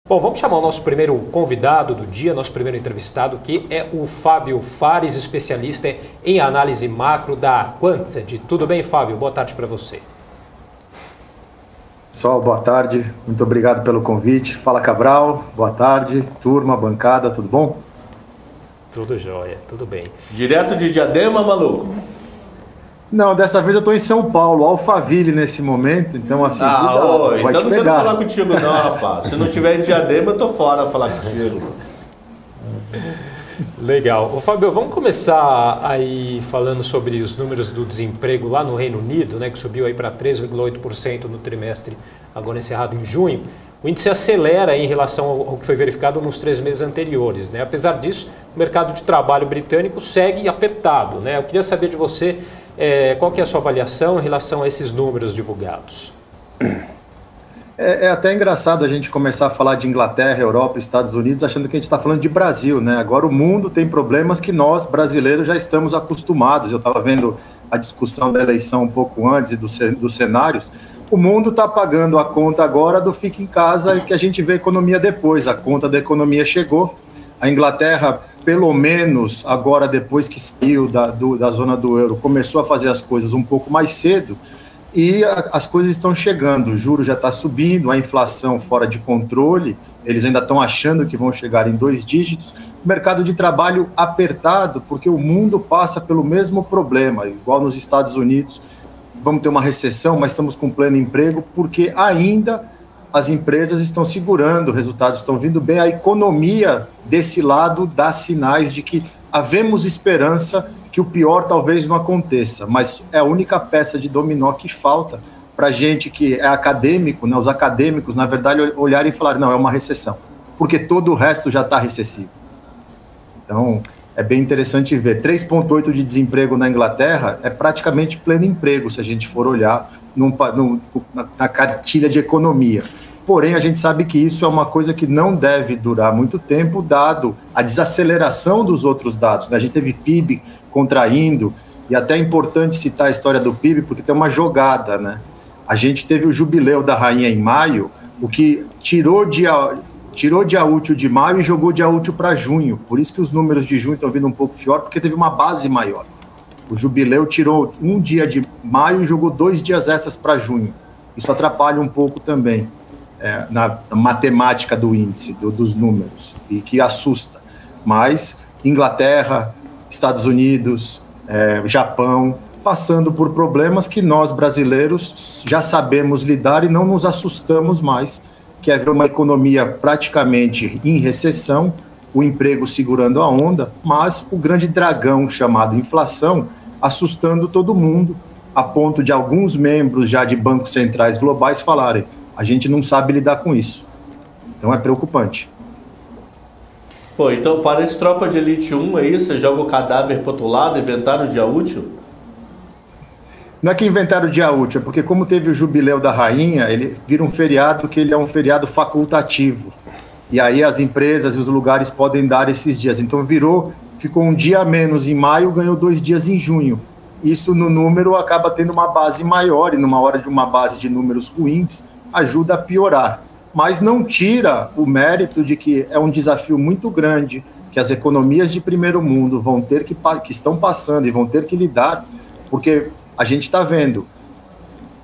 Bom, vamos chamar o nosso primeiro convidado do dia, nosso primeiro entrevistado, que é o Fábio Fares, especialista em análise macro da Quantsed. Tudo bem, Fábio? Boa tarde para você. Pessoal, boa tarde. Muito obrigado pelo convite. Fala, Cabral. Boa tarde. Turma, bancada, tudo bom? Tudo jóia, tudo bem. Direto de Diadema, maluco? Não, dessa vez eu estou em São Paulo, Alphaville nesse momento, então assim... Então não quero falar contigo não, rapaz. Se não tiver em Diadema, eu tô fora a falar contigo. Legal. Ô, Fábio, vamos começar aí falando sobre os números do desemprego lá no Reino Unido, né, que subiu aí para 3,8% no trimestre agora encerrado em junho. O índice acelera em relação ao que foi verificado nos 3 meses anteriores, né? Apesar disso, o mercado de trabalho britânico segue apertado, né? Eu queria saber de você qual que é a sua avaliação em relação a esses números divulgados. É até engraçado a gente começar a falar de Inglaterra, Europa, Estados Unidos, achando que a gente está falando de Brasil, né? Agora o mundo tem problemas que nós, brasileiros, já estamos acostumados. Eu estava vendo a discussão da eleição um pouco antes e dos cenários. O mundo está pagando a conta agora do fica em casa e que a gente vê a economia depois. A conta da economia chegou. A Inglaterra, pelo menos agora depois que saiu da zona do euro, começou a fazer as coisas um pouco mais cedo e as coisas estão chegando. O juro já está subindo, a inflação fora de controle, eles ainda estão achando que vão chegar em 2 dígitos. O mercado de trabalho apertado, porque o mundo passa pelo mesmo problema, igual nos Estados Unidos. Vamos ter uma recessão, mas estamos com pleno emprego, porque ainda as empresas estão segurando, os resultados estão vindo bem, a economia desse lado dá sinais de que havemos esperança que o pior talvez não aconteça, mas é a única peça de dominó que falta para a gente que é acadêmico, né, os acadêmicos, na verdade, olharem e falar, não, é uma recessão, porque todo o resto já está recessivo. Então... é bem interessante ver. 3,8% de desemprego na Inglaterra é praticamente pleno emprego, se a gente for olhar na cartilha de economia. Porém, a gente sabe que isso é uma coisa que não deve durar muito tempo, dado a desaceleração dos outros dados, né? A gente teve PIB contraindo, e até é importante citar a história do PIB, porque tem uma jogada, né? A gente teve o jubileu da rainha em maio, o que tirou dia útil de maio e jogou dia útil para junho. Por isso que os números de junho estão vindo um pouco pior, porque teve uma base maior. O jubileu tirou um dia de maio e jogou 2 dias extras para junho. Isso atrapalha um pouco também na matemática do índice, dos números, e que assusta. Mas Inglaterra, Estados Unidos, Japão, passando por problemas que nós brasileiros já sabemos lidar e não nos assustamos mais, que é ver uma economia praticamente em recessão, o emprego segurando a onda, mas o grande dragão chamado inflação assustando todo mundo, a ponto de alguns membros já de bancos centrais globais falarem, a gente não sabe lidar com isso. Então é preocupante. Pô, então parece tropa de elite 1 aí, você joga o cadáver pro outro lado, inventaram o dia útil? Não é que inventaram o dia útil, é porque como teve o jubileu da rainha, ele vira um feriado que ele é um feriado facultativo. E aí as empresas e os lugares podem dar esses dias. Então ficou um dia a menos em maio, ganhou 2 dias em junho. Isso no número acaba tendo uma base maior, e numa hora de uma base de números ruins, ajuda a piorar. Mas não tira o mérito de que é um desafio muito grande, que as economias de primeiro mundo vão ter que estão passando e vão ter que lidar, porque... a gente está vendo,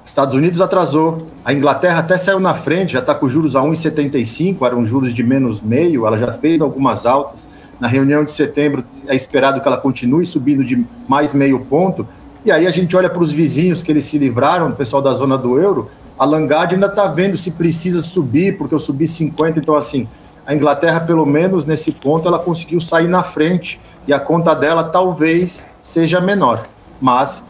Estados Unidos atrasou, a Inglaterra até saiu na frente, já está com juros a 1,75, eram juros de menos meio, ela já fez algumas altas. Na reunião de setembro é esperado que ela continue subindo de mais meio ponto, e aí a gente olha para os vizinhos que eles se livraram, o pessoal da zona do euro, a Lagarde ainda está vendo se precisa subir, porque eu subi 50, então assim, a Inglaterra pelo menos nesse ponto ela conseguiu sair na frente, e a conta dela talvez seja menor, mas...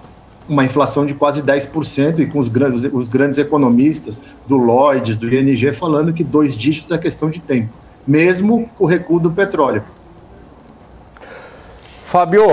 uma inflação de quase 10%, e com os grandes economistas do Lloyds, do ING, falando que 2 dígitos é questão de tempo, mesmo o recuo do petróleo. Fábio,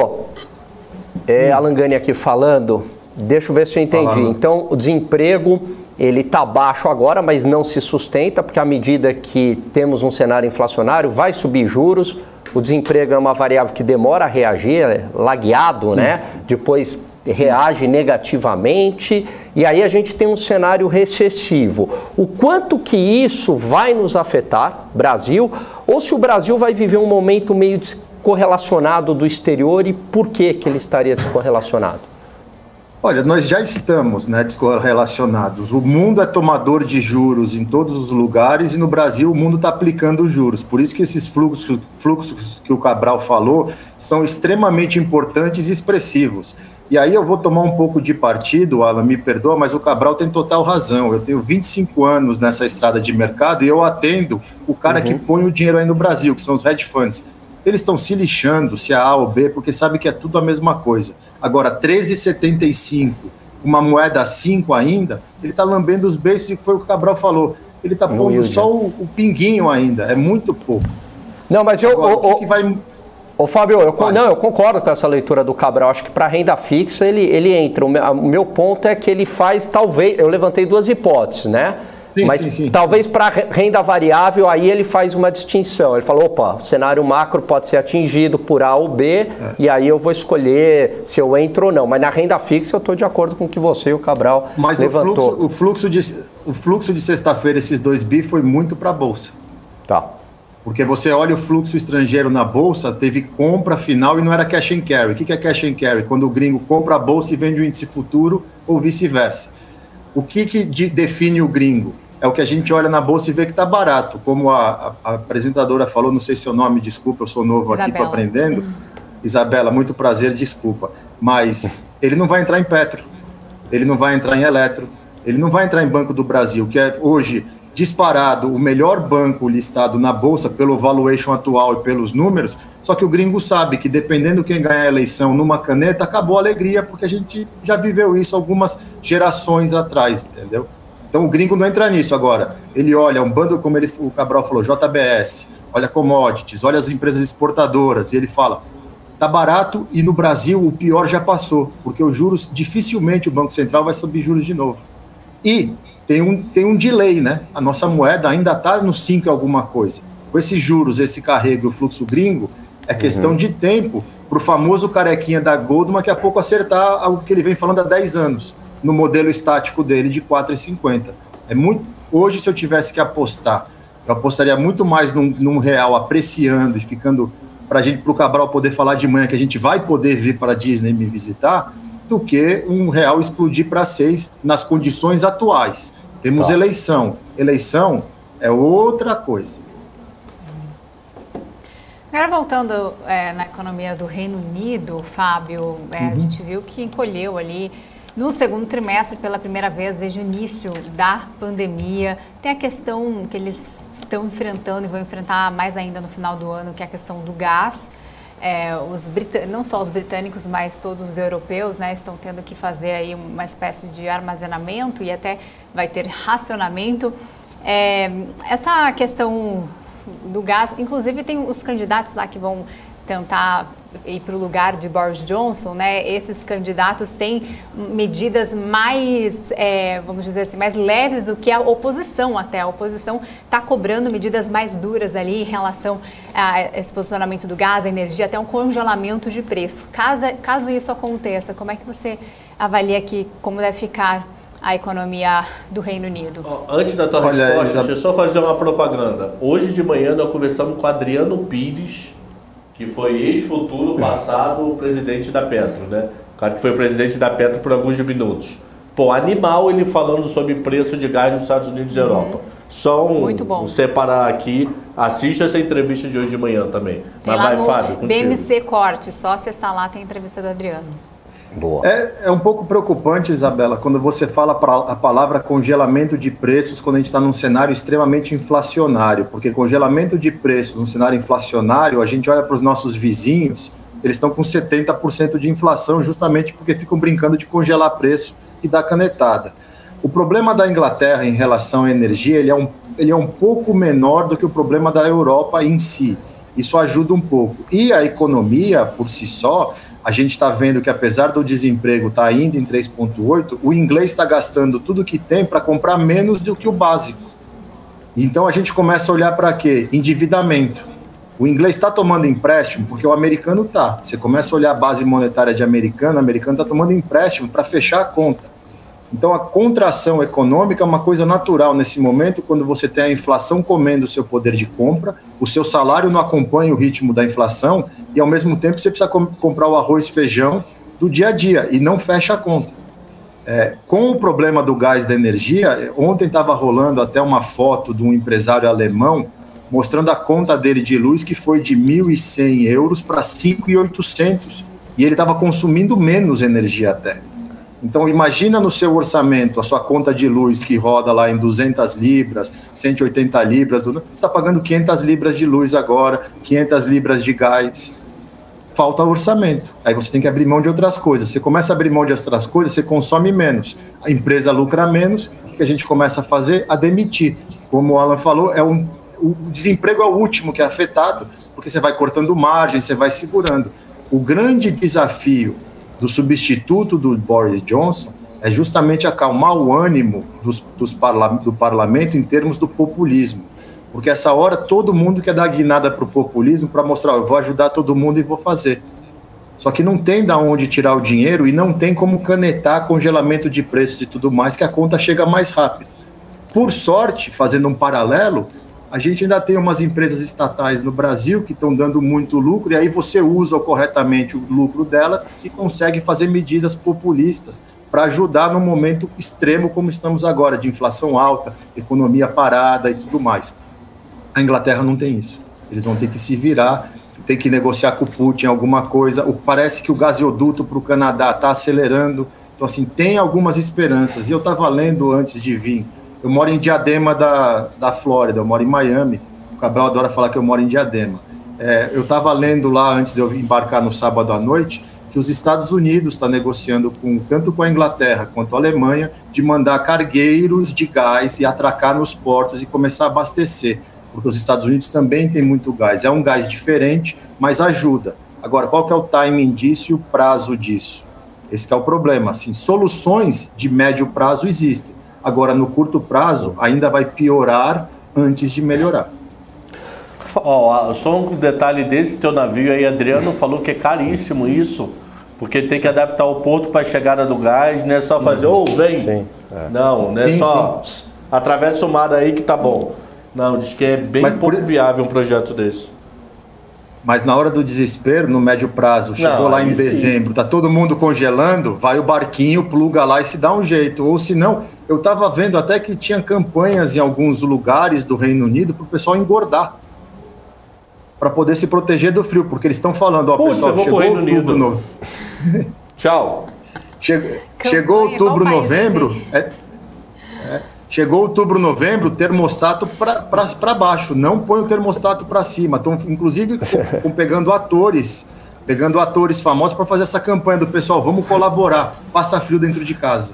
Alan Gani aqui falando, deixa eu ver se eu entendi. Então, o desemprego, ele está baixo agora, mas não se sustenta, porque à medida que temos um cenário inflacionário, vai subir juros, o desemprego é uma variável que demora a reagir, lagueado, né? Depois... reage negativamente e aí a gente tem um cenário recessivo. O quanto que isso vai nos afetar, Brasil, ou se o Brasil vai viver um momento meio descorrelacionado do exterior e por que ele estaria descorrelacionado? Olha, nós já estamos, né, descorrelacionados. O mundo é tomador de juros em todos os lugares e no Brasil o mundo está aplicando juros. Por isso que esses fluxos que o Cabral falou são extremamente importantes e expressivos. E aí eu vou tomar um pouco de partido, Alan, me perdoa, mas o Cabral tem total razão. Eu tenho 25 anos nessa estrada de mercado e eu atendo o cara que põe o dinheiro aí no Brasil, que são os hedge funds. Eles estão se lixando se é A ou B, porque sabem que é tudo a mesma coisa. Agora, 13,75, uma moeda 5 ainda, ele está lambendo os beijos, que foi o que o Cabral falou. Ele está pondo só o pinguinho ainda, é muito pouco. Não, mas Agora, que vai... Ô Fábio, eu concordo com essa leitura do Cabral. Acho que para renda fixa ele entra. O meu ponto é que ele faz, talvez, eu levantei duas hipóteses, né? Sim. Talvez para renda variável, aí ele faz uma distinção. Ele falou, opa, o cenário macro pode ser atingido por A ou B, e aí eu vou escolher se eu entro ou não. Mas na renda fixa eu estou de acordo com o que você e o Cabral levantou. Mas o fluxo de sexta-feira, esses 2 bi, foi muito para a Bolsa. Tá. Porque você olha o fluxo estrangeiro na Bolsa, teve compra final e não era cash and carry. O que é cash and carry? Quando o gringo compra a Bolsa e vende o índice futuro ou vice-versa. O que define o gringo? É o que a gente olha na Bolsa e vê que está barato. Como a apresentadora falou, não sei seu nome, desculpa, eu sou novo aqui, estou aprendendo. Isabela, muito prazer, desculpa. Mas ele não vai entrar em Petro, ele não vai entrar em Eletro, ele não vai entrar em Banco do Brasil, que é hoje disparado o melhor banco listado na Bolsa pelo valuation atual e pelos números, só que o gringo sabe que dependendo quem ganhar a eleição numa caneta, acabou a alegria, porque a gente já viveu isso algumas gerações atrás, entendeu? Então o gringo não entra nisso agora. Ele olha um bando, como o Cabral falou, JBS, olha commodities, olha as empresas exportadoras, e ele fala, tá barato e no Brasil o pior já passou, porque os juros, dificilmente o Banco Central vai subir juros de novo. E tem um delay, né? A nossa moeda ainda está no 5 alguma coisa. Com esses juros, esse carrego e o fluxo gringo, é questão de tempo para o famoso carequinha da Goldman daqui a pouco acertar algo que ele vem falando há 10 anos, no modelo estático dele de 4,50. Hoje, se eu tivesse que apostar, eu apostaria muito mais num real apreciando e ficando para o Cabral poder falar de manhã que a gente vai poder vir para a Disney me visitar, do que um real explodir para 6 nas condições atuais. Temos eleição. Eleição é outra coisa. Agora, voltando na economia do Reino Unido, Fábio, a gente viu que encolheu ali no segundo trimestre pela primeira vez desde o início da pandemia. Tem a questão que eles estão enfrentando e vão enfrentar mais ainda no final do ano, que é a questão do gás. Não só os britânicos, mas todos os europeus, né, estão tendo que fazer aí uma espécie de armazenamento e até vai ter racionamento. Essa questão do gás, inclusive tem os candidatos lá que vão tentar ir para o lugar de Boris Johnson, né? Esses candidatos têm medidas mais, vamos dizer assim, mais leves do que a oposição até. A oposição está cobrando medidas mais duras ali em relação a esse posicionamento do gás, a energia, até um congelamento de preço. Caso isso aconteça, como é que você avalia aqui como deve ficar a economia do Reino Unido? Antes da tua resposta, deixa eu só fazer uma propaganda. Hoje de manhã nós conversamos com Adriano Pires, que foi ex-futuro passado presidente da Petro, né? O cara que foi presidente da Petro por alguns minutos. Pô, animal ele falando sobre preço de gás nos Estados Unidos e Europa. Só separar aqui, assista essa entrevista de hoje de manhã também. Mas vai, Fábio, contigo. BMC Corte, só acessar lá, tem a entrevista do Adriano. Boa. É um pouco preocupante, Isabela, quando você fala a palavra congelamento de preços quando a gente está num cenário extremamente inflacionário, porque congelamento de preços num cenário inflacionário, a gente olha para os nossos vizinhos, eles estão com 70% de inflação justamente porque ficam brincando de congelar preço e dar canetada. O problema da Inglaterra em relação à energia, ele é um pouco menor do que o problema da Europa em si. Isso ajuda um pouco. E a economia, por si só, a gente está vendo que apesar do desemprego estar ainda em 3,8, o inglês está gastando tudo que tem para comprar menos do que o básico. Então a gente começa a olhar para quê? Endividamento. O inglês está tomando empréstimo porque o americano está. Você começa a olhar a base monetária de americano, o americano está tomando empréstimo para fechar a conta. Então, a contração econômica é uma coisa natural nesse momento, quando você tem a inflação comendo o seu poder de compra, o seu salário não acompanha o ritmo da inflação e, ao mesmo tempo, você precisa comprar o arroz e feijão do dia a dia e não fecha a conta. Com o problema do gás da energia, ontem estava rolando até uma foto de um empresário alemão mostrando a conta dele de luz, que foi de 1.100 euros para 5.800, e ele estava consumindo menos energia até. Então, imagina no seu orçamento a sua conta de luz que roda lá em 200 libras, 180 libras, você está pagando 500 libras de luz agora, 500 libras de gás. Falta orçamento. Aí você tem que abrir mão de outras coisas. Você começa a abrir mão de outras coisas, você consome menos. A empresa lucra menos, o que a gente começa a fazer? A demitir. Como o Alan falou, o desemprego é o último que é afetado, porque você vai cortando margem, você vai segurando. O grande desafio do substituto do Boris Johnson é justamente acalmar o ânimo do parlamento em termos do populismo. Porque essa hora todo mundo quer dar guinada para o populismo para mostrar, eu vou ajudar todo mundo e vou fazer. Só que não tem de onde tirar o dinheiro e não tem como canetar congelamento de preços e tudo mais, que a conta chega mais rápido. Por sorte, fazendo um paralelo, a gente ainda tem umas empresas estatais no Brasil que estão dando muito lucro, e aí você usa corretamente o lucro delas e consegue fazer medidas populistas para ajudar num momento extremo como estamos agora, de inflação alta, economia parada e tudo mais. A Inglaterra não tem isso. Eles vão ter que se virar, tem que negociar com o Putin alguma coisa. Parece que o gasoduto para o Canadá está acelerando. Então, assim, tem algumas esperanças. E eu estava lendo antes de vir. Eu moro em Diadema da Flórida, eu moro em Miami. O Cabral adora falar que eu moro em Diadema. Eu estava lendo lá, antes de eu embarcar no sábado à noite, que os Estados Unidos está negociando tanto com a Inglaterra quanto a Alemanha de mandar cargueiros de gás e atracar nos portos e começar a abastecer. Porque os Estados Unidos também têm muito gás. É um gás diferente, mas ajuda. Agora, qual que é o timing disso e o prazo disso? Esse que é o problema. Assim, soluções de médio prazo existem. Agora, no curto prazo, ainda vai piorar antes de melhorar. Só um detalhe desse teu navio aí, Adriano falou que é caríssimo isso, porque tem que adaptar o porto para a chegada do gás, não é só fazer, vem. Sim, Não, não é só atravessa o mar aí que tá bom. Não, diz que é bem pouco viável um projeto desse. Mas na hora do desespero, no médio prazo, chegou lá em dezembro, tá todo mundo congelando, vai o barquinho, pluga lá e se dá um jeito. Ou se não, eu estava vendo até que tinha campanhas em alguns lugares do Reino Unido para o pessoal engordar, para poder se proteger do frio, porque eles estão falando, pessoal, chegou outubro, Tchau. Chegou outubro, novembro... Chegou outubro, novembro, termostato para baixo, não põe o termostato para cima. Estão, inclusive, pegando atores famosos para fazer essa campanha do pessoal, vamos colaborar, passa frio dentro de casa.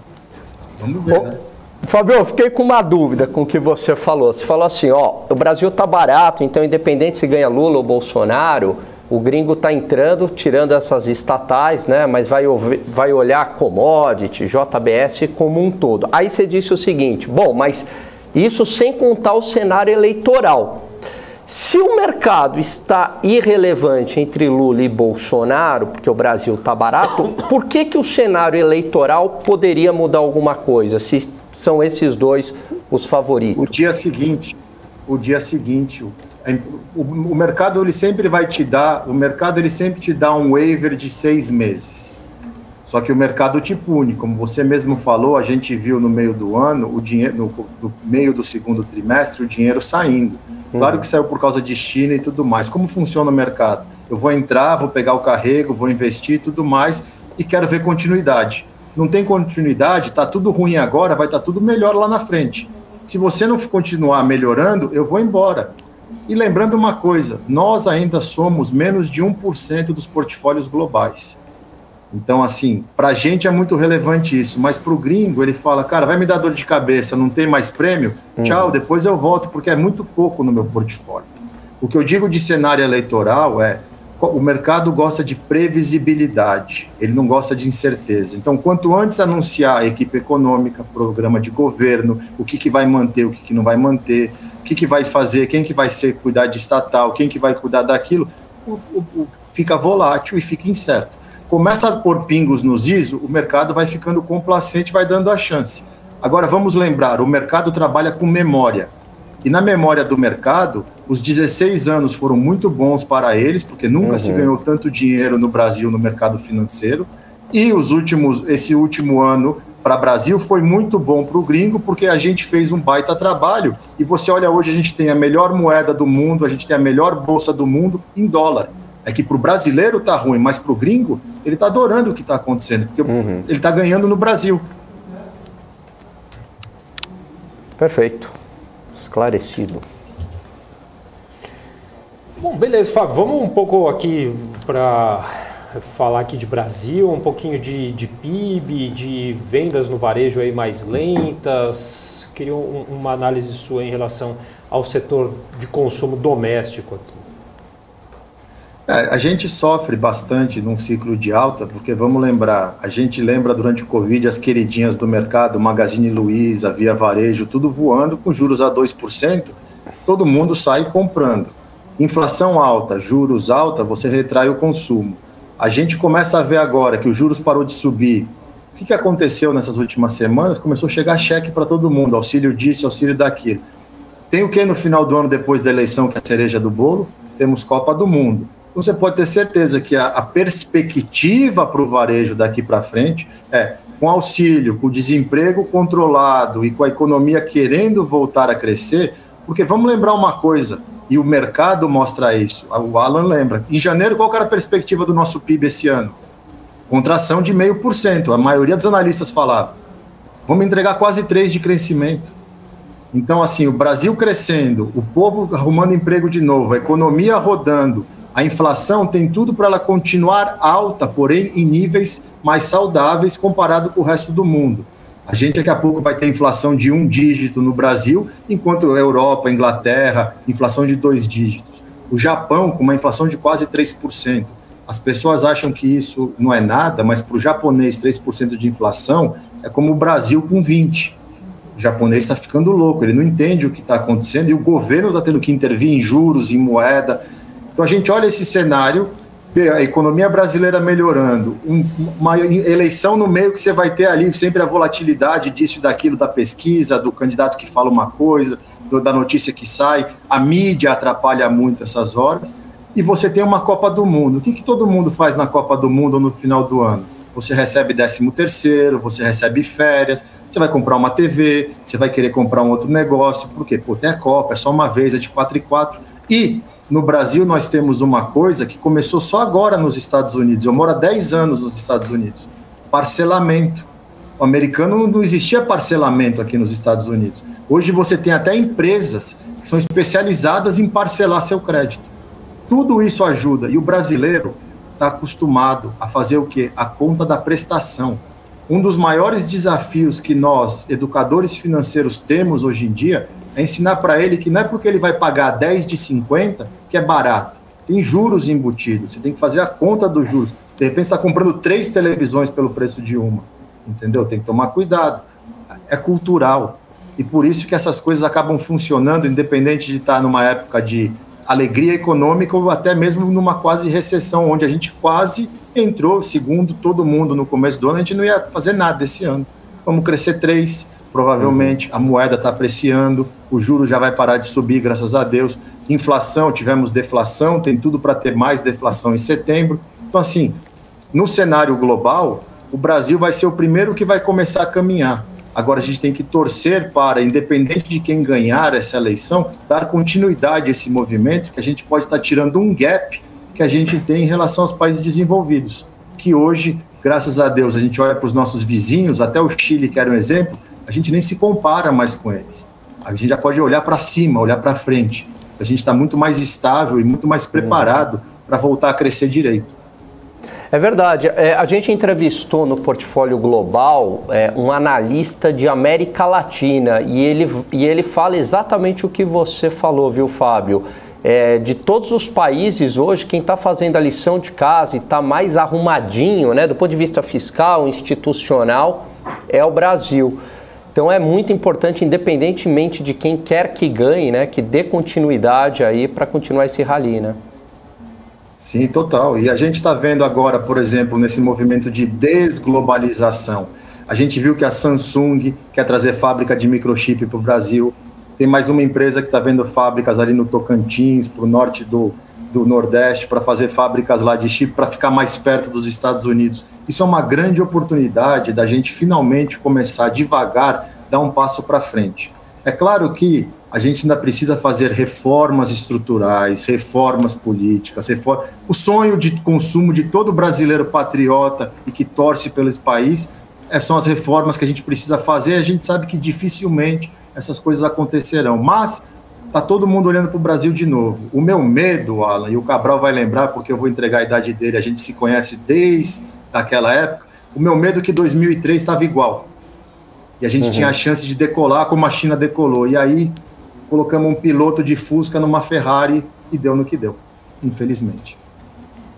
Vamos ver, né? Fabio, eu fiquei com uma dúvida com o que você falou. Você falou assim, o Brasil tá barato, então independente se ganha Lula ou Bolsonaro, o gringo está entrando, tirando essas estatais, né? Mas vai olhar commodity, JBS como um todo. Aí você disse o seguinte, mas isso sem contar o cenário eleitoral. Se o mercado está irrelevante entre Lula e Bolsonaro, porque o Brasil está barato, por que o cenário eleitoral poderia mudar alguma coisa, se são esses dois os favoritos? O dia seguinte, o mercado ele sempre te dá um waiver de 6 meses. Só que o mercado te pune, como você mesmo falou, a gente viu no meio do ano, o dinheiro no meio do segundo trimestre, o dinheiro saindo. Claro que saiu por causa de China e tudo mais. Como funciona o mercado? Eu vou entrar, vou pegar o carrego, vou investir e tudo mais, e quero ver continuidade. Não tem continuidade, está tudo ruim agora, vai estar tudo melhor lá na frente. Se você não continuar melhorando, eu vou embora. E lembrando uma coisa, nós ainda somos menos de 1% dos portfólios globais. Então, assim, para a gente é muito relevante isso, mas para o gringo ele fala, cara, vai me dar dor de cabeça, não tem mais prêmio? Tchau, depois eu volto, porque é muito pouco no meu portfólio. O que eu digo de cenário eleitoral é, o mercado gosta de previsibilidade, ele não gosta de incerteza. Então, quanto antes anunciar a equipe econômica, programa de governo, o que vai manter, o que não vai manter, o que vai fazer, quem que vai cuidar de estatal, quem que vai cuidar daquilo, fica volátil e fica incerto. começa a pôr pingos nos is, o mercado vai ficando complacente, vai dando a chance. Agora, vamos lembrar, o mercado trabalha com memória. E na memória do mercado, os 16 anos foram muito bons para eles, porque nunca se ganhou tanto dinheiro no Brasil no mercado financeiro. E esse último ano para o Brasil foi muito bom para o gringo, porque a gente fez um baita trabalho. E você olha, hoje a gente tem a melhor moeda do mundo, a gente tem a melhor bolsa do mundo em dólar. É que para o brasileiro tá ruim, mas para o gringo, ele está adorando o que está acontecendo, porque ele está ganhando no Brasil. Perfeito. Esclarecido. Bom, beleza, Fábio. Vamos um pouco aqui para falar aqui de Brasil, um pouquinho de PIB, de vendas no varejo aí mais lentas. Queria uma análise sua em relação ao setor de consumo doméstico aqui. A gente sofre bastante num ciclo de alta, porque vamos lembrar, a gente lembra durante o Covid as queridinhas do mercado, Magazine Luiza, Via Varejo, tudo voando com juros a 2%, todo mundo sai comprando. Inflação alta, juros alta, você retrai o consumo. A gente começa a ver agora que os juros parou de subir. O que aconteceu nessas últimas semanas? Começou a chegar cheque para todo mundo, auxílio disso, auxílio daquilo. Tem o que no final do ano, depois da eleição, que é a cereja do bolo? Temos Copa do Mundo. Você pode ter certeza que a perspectiva para o varejo daqui para frente com auxílio, com desemprego controlado e com a economia querendo voltar a crescer, porque vamos lembrar uma coisa, e o mercado mostra isso, o Alan lembra, em janeiro qual era a perspectiva do nosso PIB esse ano? Contração de 0,5%, a maioria dos analistas falava. Vamos entregar quase 3% de crescimento. Então, assim, o Brasil crescendo, o povo arrumando emprego de novo, a economia rodando, a inflação tem tudo para ela continuar alta, porém em níveis mais saudáveis comparado com o resto do mundo. A gente daqui a pouco vai ter inflação de 1 dígito no Brasil, enquanto a Europa, a Inglaterra, inflação de 2 dígitos. O Japão com uma inflação de quase 3%. As pessoas acham que isso não é nada, mas para o japonês 3% de inflação é como o Brasil com 20%. O japonês está ficando louco, ele não entende o que está acontecendo e o governo está tendo que intervir em juros, em moeda. Então a gente olha esse cenário, a economia brasileira melhorando, uma eleição no meio que você vai ter ali sempre a volatilidade disso e daquilo, da pesquisa, do candidato que fala uma coisa, da notícia que sai, a mídia atrapalha muito essas horas, e você tem uma Copa do Mundo. O que todo mundo faz na Copa do Mundo ou no final do ano? Você recebe 13º, você recebe férias, você vai comprar uma TV, você vai querer comprar um outro negócio, por quê? Tem a Copa, é só uma vez, é de 4 em 4, e no Brasil nós temos uma coisa que começou só agora nos Estados Unidos, eu moro há 10 anos nos Estados Unidos, parcelamento. O americano não existia parcelamento aqui nos Estados Unidos. Hoje você tem até empresas que são especializadas em parcelar seu crédito. Tudo isso ajuda, e o brasileiro está acostumado a fazer o quê? A conta da prestação. Um dos maiores desafios que nós, educadores financeiros, temos hoje em dia é ensinar para ele que não é porque ele vai pagar 10 de 50 que é barato. Tem juros embutidos, você tem que fazer a conta dos juros. De repente você está comprando 3 televisões pelo preço de uma, entendeu? Tem que tomar cuidado. É cultural. E por isso que essas coisas acabam funcionando, independente de estar numa época de alegria econômica ou até mesmo numa quase recessão, onde a gente quase entrou, segundo todo mundo no começo do ano, a gente não ia fazer nada esse ano. Vamos crescer 3%. Provavelmente a moeda está apreciando, o juro já vai parar de subir, graças a Deus. Inflação, tivemos deflação, tem tudo para ter mais deflação em setembro. Então, assim, no cenário global, o Brasil vai ser o primeiro que vai começar a caminhar. Agora, a gente tem que torcer para, independente de quem ganhar essa eleição, dar continuidade a esse movimento, que a gente pode estar tirando um gap que a gente tem em relação aos países desenvolvidos, que hoje, graças a Deus, a gente olha para os nossos vizinhos, até o Chile, que era um exemplo, a gente nem se compara mais com eles. A gente já pode olhar para cima, olhar para frente. A gente está muito mais estável e muito mais preparado para voltar a crescer direito. É verdade. A gente entrevistou no Portfólio Global um analista de América Latina e ele fala exatamente o que você falou, viu, Fábio? De todos os países hoje, quem está fazendo a lição de casa e está mais arrumadinho, né, do ponto de vista fiscal, institucional, é o Brasil. Então é muito importante, independentemente de quem quer que ganhe, né, que dê continuidade aí para continuar esse rally, né? Sim, total. E a gente está vendo agora, por exemplo, nesse movimento de desglobalização. A gente viu que a Samsung quer trazer fábrica de microchip para o Brasil. Tem mais uma empresa que está vendo fábricas ali no Tocantins, para o norte do Nordeste, para fazer fábricas lá de chip, para ficar mais perto dos Estados Unidos. Isso é uma grande oportunidade da gente finalmente começar devagar, dar um passo para frente. É claro que a gente ainda precisa fazer reformas estruturais, reformas políticas, o sonho de consumo de todo brasileiro patriota e que torce pelo país são as reformas que a gente precisa fazer. A gente sabe que dificilmente essas coisas acontecerão, mas está todo mundo olhando para o Brasil de novo. O meu medo, Alan, e o Cabral vai lembrar, porque eu vou entregar a idade dele, a gente se conhece desde aquela época, o meu medo é que 2003 estava igual. E a gente tinha a chance de decolar como a China decolou. E aí colocamos um piloto de Fusca numa Ferrari e deu no que deu, infelizmente.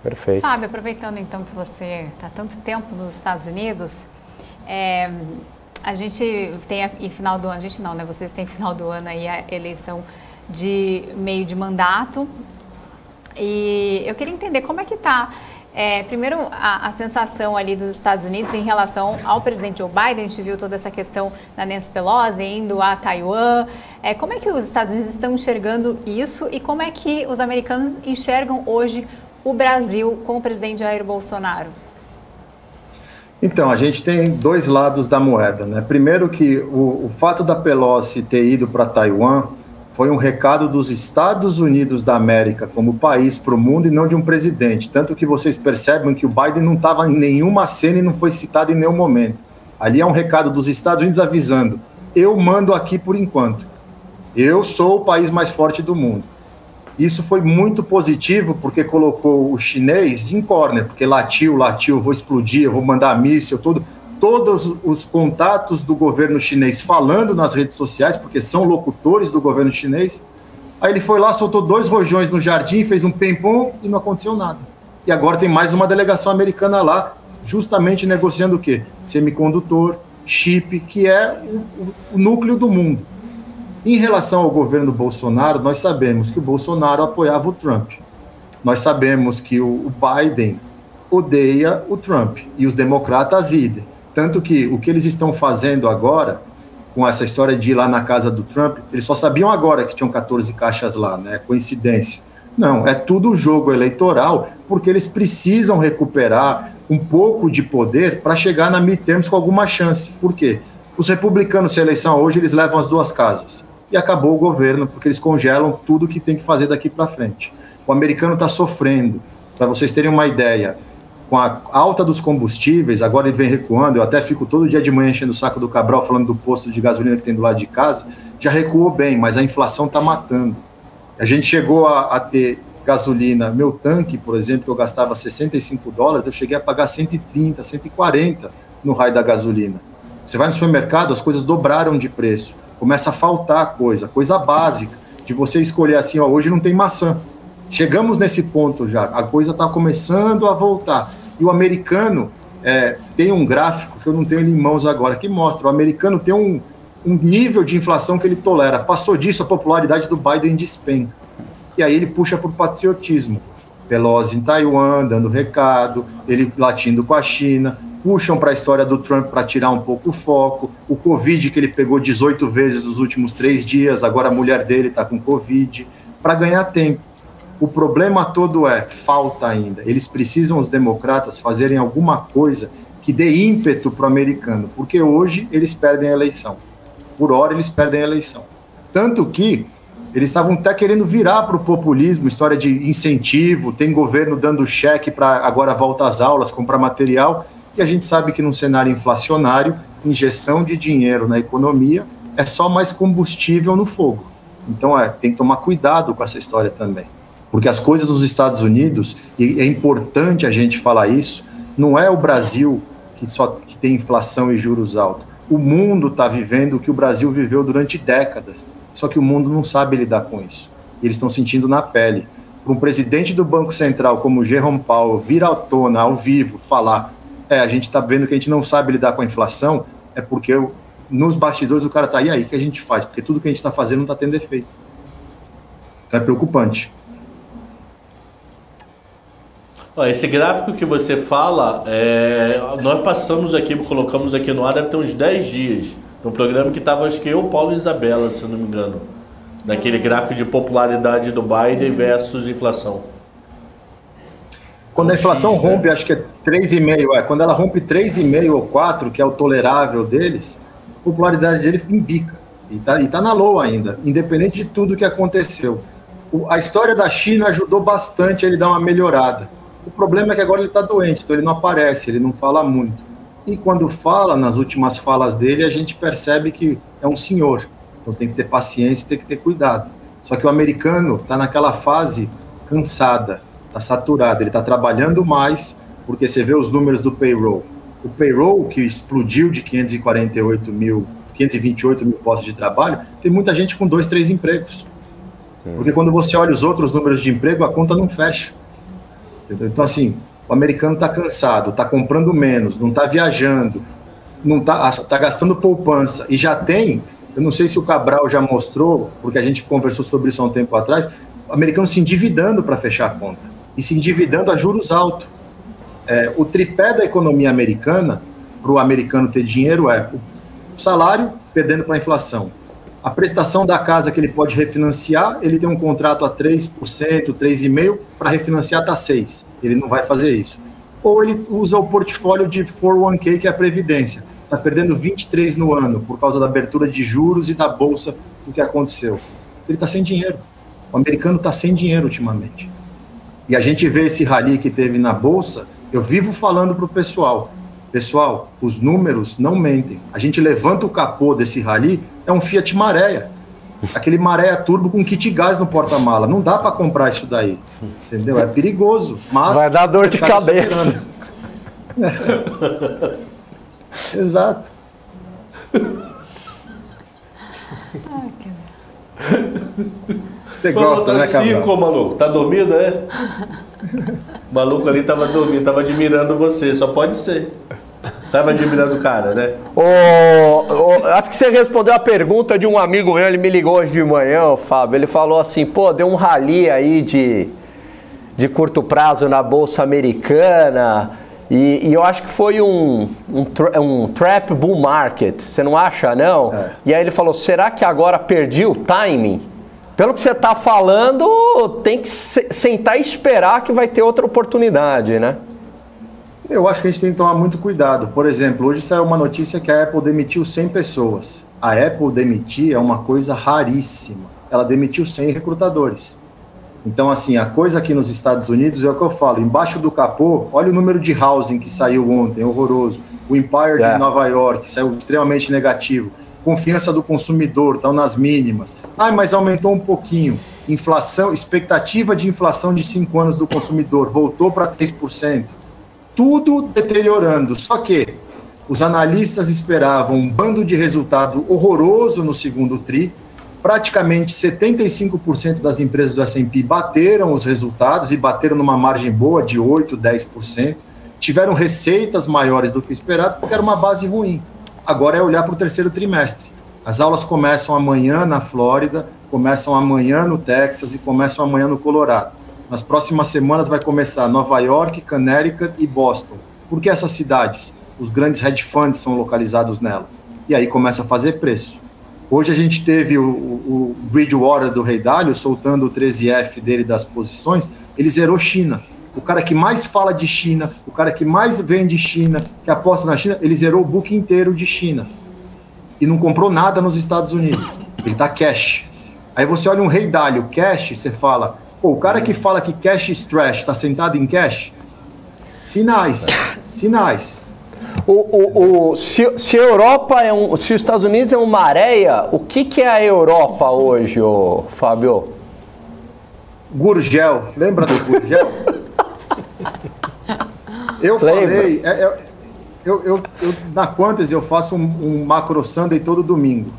Perfeito. Fábio, aproveitando então que você está há tanto tempo nos Estados Unidos, a gente tem em final do ano, a gente não, né? Vocês têm final do ano aí a eleição de meio de mandato. E eu queria entender como é que está, primeiro, a sensação ali dos Estados Unidos em relação ao presidente Joe Biden. A gente viu toda essa questão da Nancy Pelosi indo a Taiwan. Como é que os Estados Unidos estão enxergando isso e como é que os americanos enxergam hoje o Brasil com o presidente Jair Bolsonaro? Então, a gente tem dois lados da moeda, né? Primeiro que o fato da Pelosi ter ido para Taiwan foi um recado dos Estados Unidos da América como país para o mundo e não de um presidente. Tanto que vocês percebem que o Biden não estava em nenhuma cena e não foi citado em nenhum momento. Ali é um recado dos Estados Unidos avisando: eu mando aqui por enquanto. Eu sou o país mais forte do mundo. Isso foi muito positivo porque colocou o chinês em corner, porque latiu, vou explodir, eu vou mandar míssil, todos os contatos do governo chinês falando nas redes sociais, porque são locutores do governo chinês. Aí ele foi lá, soltou 2 rojões no jardim, fez um ping-pong e não aconteceu nada. E agora tem mais uma delegação americana lá, justamente negociando o quê? Semicondutor, chip, que é o núcleo do mundo. Em relação ao governo Bolsonaro, nós sabemos que o Bolsonaro apoiava o Trump. Nós sabemos que o Biden odeia o Trump e os democratas idem. Tanto que o que eles estão fazendo agora, com essa história de ir lá na casa do Trump, eles só sabiam agora que tinham 14 caixas lá, né? Coincidência. Não, é tudo jogo eleitoral, porque eles precisam recuperar um pouco de poder para chegar na midterms com alguma chance. Por quê? Os republicanos, se a eleição hoje, eles levam as 2 casas. E acabou o governo, porque eles congelam tudo que tem que fazer daqui para frente. O americano está sofrendo. Para vocês terem uma ideia, com a alta dos combustíveis, agora ele vem recuando, eu até fico todo dia de manhã enchendo o saco do Cabral, falando do posto de gasolina que tem do lado de casa, já recuou bem, mas a inflação está matando. A gente chegou a ter gasolina, meu tanque, por exemplo, que eu gastava $65, eu cheguei a pagar 130, 140 no raio da gasolina. Você vai no supermercado, as coisas dobraram de preço. Começa a faltar coisa básica, de você escolher assim, ó, hoje não tem maçã. Chegamos nesse ponto já, a coisa está começando a voltar. E o americano tem um gráfico, que eu não tenho ele em mãos agora, que mostra, o americano tem um nível de inflação que ele tolera. Passou disso, a popularidade do Biden despenca. E aí ele puxa para o patriotismo. Pelosi em Taiwan, dando recado, ele latindo com a China, puxam para a história do Trump para tirar um pouco o foco, o Covid que ele pegou 18 vezes nos últimos 3 dias, agora a mulher dele está com Covid, para ganhar tempo. O problema todo falta ainda. Eles precisam, os democratas, fazerem alguma coisa que dê ímpeto para o americano, porque hoje eles perdem a eleição. Por hora eles perdem a eleição. Tanto que eles estavam até querendo virar para o populismo, história de incentivo, tem governo dando cheque para agora volta às aulas, comprar material. E a gente sabe que num cenário inflacionário, injeção de dinheiro na economia é só mais combustível no fogo. Então tem que tomar cuidado com essa história também. Porque as coisas nos Estados Unidos, e é importante a gente falar isso, não é o Brasil que tem inflação e juros altos. O mundo está vivendo o que o Brasil viveu durante décadas. Só que o mundo não sabe lidar com isso. E eles estão sentindo na pele. Para um presidente do Banco Central como Jerome Powell vir à tona, ao vivo, falar a gente está vendo que a gente não sabe lidar com a inflação, é porque nos bastidores o cara está, e aí, o que a gente faz? Porque tudo que a gente está fazendo não está tendo efeito. Então é preocupante. Esse gráfico que você fala, nós passamos aqui, colocamos aqui no ar, deve ter uns 10 dias, no programa que estava, acho que eu, Paulo e Isabela, se eu não me engano, naquele gráfico de popularidade do Biden versus inflação. Quando a inflação rompe, acho que é 3,5, quando ela rompe 3,5 ou 4, que é o tolerável deles, a popularidade dele embica, e tá na low ainda, independente de tudo que aconteceu. A história da China ajudou bastante a ele dar uma melhorada. O problema é que agora ele está doente, então ele não aparece, ele não fala muito. E quando fala, nas últimas falas dele, a gente percebe que é um senhor. Então tem que ter paciência, tem que ter cuidado. Só que o americano está naquela fase cansada, está saturado, ele está trabalhando mais, porque você vê os números do payroll. O payroll, que explodiu de 528 mil postos de trabalho, tem muita gente com 2, 3 empregos. Porque quando você olha os outros números de emprego, a conta não fecha. Entendeu? Então, assim, o americano está cansado, está comprando menos, não está viajando, não tá gastando poupança. E já tem, eu não sei se o Cabral já mostrou, porque a gente conversou sobre isso há um tempo atrás, o americano se endividando para fechar a conta. E se endividando a juros altos. O tripé da economia americana, para o americano ter dinheiro, o salário perdendo para a inflação. A prestação da casa que ele pode refinanciar, ele tem um contrato a 3%, 3,5%, para refinanciar está 6%. Ele não vai fazer isso. Ou ele usa o portfólio de 401k, que é a Previdência. Está perdendo 23% no ano, por causa da abertura de juros e da Bolsa, do que aconteceu. Ele está sem dinheiro. O americano está sem dinheiro ultimamente. E a gente vê esse rally que teve na Bolsa, eu vivo falando para o pessoal, os números não mentem. A gente levanta o capô desse rally, é um Fiat Marea. Aquele Marea turbo com kit gás no porta-mala. Não dá para comprar isso daí. Entendeu? É perigoso. Mas vai dar dor de cabeça. Exato. Você gosta, né, Cabral? Cinco, maluco. Tá dormindo, é? O maluco ali tava dormindo, tava admirando você. Só pode ser. Tava admirando o cara, né? Acho que você respondeu a pergunta de um amigo meu, ele me ligou hoje de manhã, Fábio, ele falou assim, deu um rally aí de curto prazo na Bolsa Americana, e eu acho que foi um trap bull market, você não acha, não? E aí ele falou, será que agora perdi o timing? Pelo que você está falando, tem que sentar e esperar que vai ter outra oportunidade, né? Eu acho que a gente tem que tomar muito cuidado. Por exemplo, hoje saiu uma notícia que a Apple demitiu 100 pessoas. A Apple demitir é uma coisa raríssima. Ela demitiu 100 recrutadores. Então, assim, a coisa aqui nos Estados Unidos é o que eu falo. Embaixo do capô, olha o número de housing que saiu ontem, horroroso. O Empire de Nova York saiu extremamente negativo. Confiança do consumidor, estão nas mínimas. Mas aumentou um pouquinho. Inflação, expectativa de inflação de 5 anos do consumidor voltou para 3%. Tudo deteriorando, só que os analistas esperavam um bando de resultado horroroso no segundo TRI, praticamente 75% das empresas do S&P bateram os resultados e bateram numa margem boa de 8%, 10%, tiveram receitas maiores do que esperado porque era uma base ruim. Agora é olhar para o terceiro trimestre. As aulas começam amanhã na Flórida, começam amanhã no Texas e começam amanhã no Colorado. Nas próximas semanas vai começar Nova York, Connecticut e Boston. Por que essas cidades? Os grandes hedge funds são localizados nela. E aí começa a fazer preço. Hoje a gente teve o Bridgewater do Rei Dalio soltando o 13F dele das posições. Ele zerou China. O cara que mais fala de China, o cara que mais vende China, que aposta na China, ele zerou o book inteiro de China. E não comprou nada nos Estados Unidos. Ele está cash. Aí você olha um Rei Dalio cash, você fala... o cara que fala que cash is trash, está sentado em cash? Sinais. Se a Europa se os Estados Unidos é uma areia, o que é a Europa hoje, Fábio? Gurgel. Lembra do Gurgel? Eu falei... na Quantas eu faço um macro Sunday todo domingo.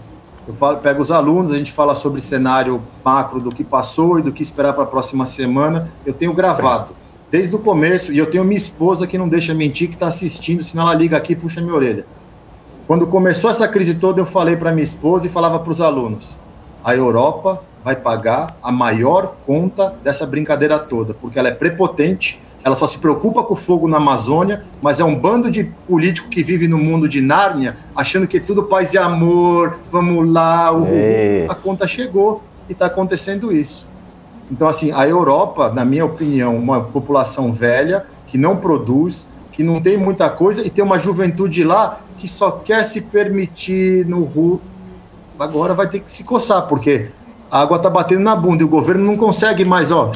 Eu pego os alunos, a gente fala sobre cenário macro do que passou e do que esperar para a próxima semana. Eu tenho gravado desde o começo, e eu tenho minha esposa que não deixa mentir, que está assistindo, senão ela liga aqui e puxa minha orelha. Quando começou essa crise toda, eu falei para minha esposa e falava para os alunos, a Europa vai pagar a maior conta dessa brincadeira toda, porque ela é prepotente, ela só se preocupa com o fogo na Amazônia, mas é um bando de político que vive no mundo de Nárnia, achando que é tudo paz e amor, vamos lá, a conta chegou e está acontecendo isso. Então, assim, a Europa, na minha opinião, uma população velha, que não produz, que não tem muita coisa, e tem uma juventude lá que só quer se permitir no Rio. Agora vai ter que se coçar, porque a água está batendo na bunda e o governo não consegue mais, ó.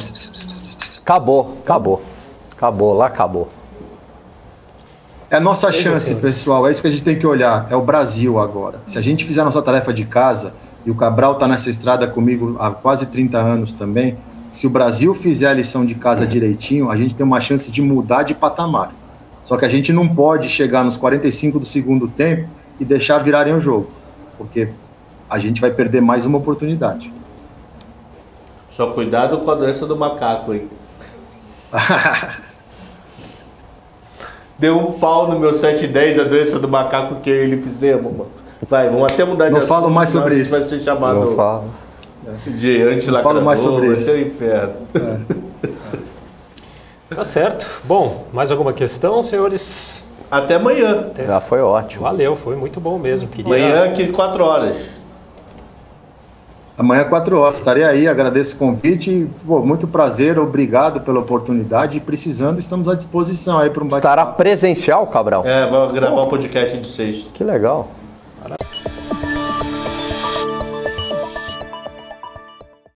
Acabou. Lá acabou. É a nossa chance, pessoal, é isso que a gente tem que olhar, é o Brasil agora. Se a gente fizer a nossa tarefa de casa, e o Cabral está nessa estrada comigo há quase 30 anos também, se o Brasil fizer a lição de casa direitinho, a gente tem uma chance de mudar de patamar. Só que a gente não pode chegar nos 45 do segundo tempo e deixar virarem o jogo, porque a gente vai perder mais uma oportunidade. Só cuidado com a doença do macaco, hein? Deu um pau no meu 710 a doença do macaco que ele fizemos, mano. Vai, vamos até mudar de assunto. Não falo mais sobre isso. Vai ser chamado de antilacrador, não falo mais sobre vai isso. ser um inferno. Tá certo. Bom, mais alguma questão, senhores? Até amanhã. Já foi ótimo. Valeu, foi muito bom mesmo. Amanhã aqui 4 horas. Amanhã 4 horas, estarei aí, agradeço o convite, pô, muito prazer, obrigado pela oportunidade, e precisando, estamos à disposição aí para um bate-papo. Estará presencial, Cabral? Vou gravar um podcast de sexta. Que legal. Maravilha.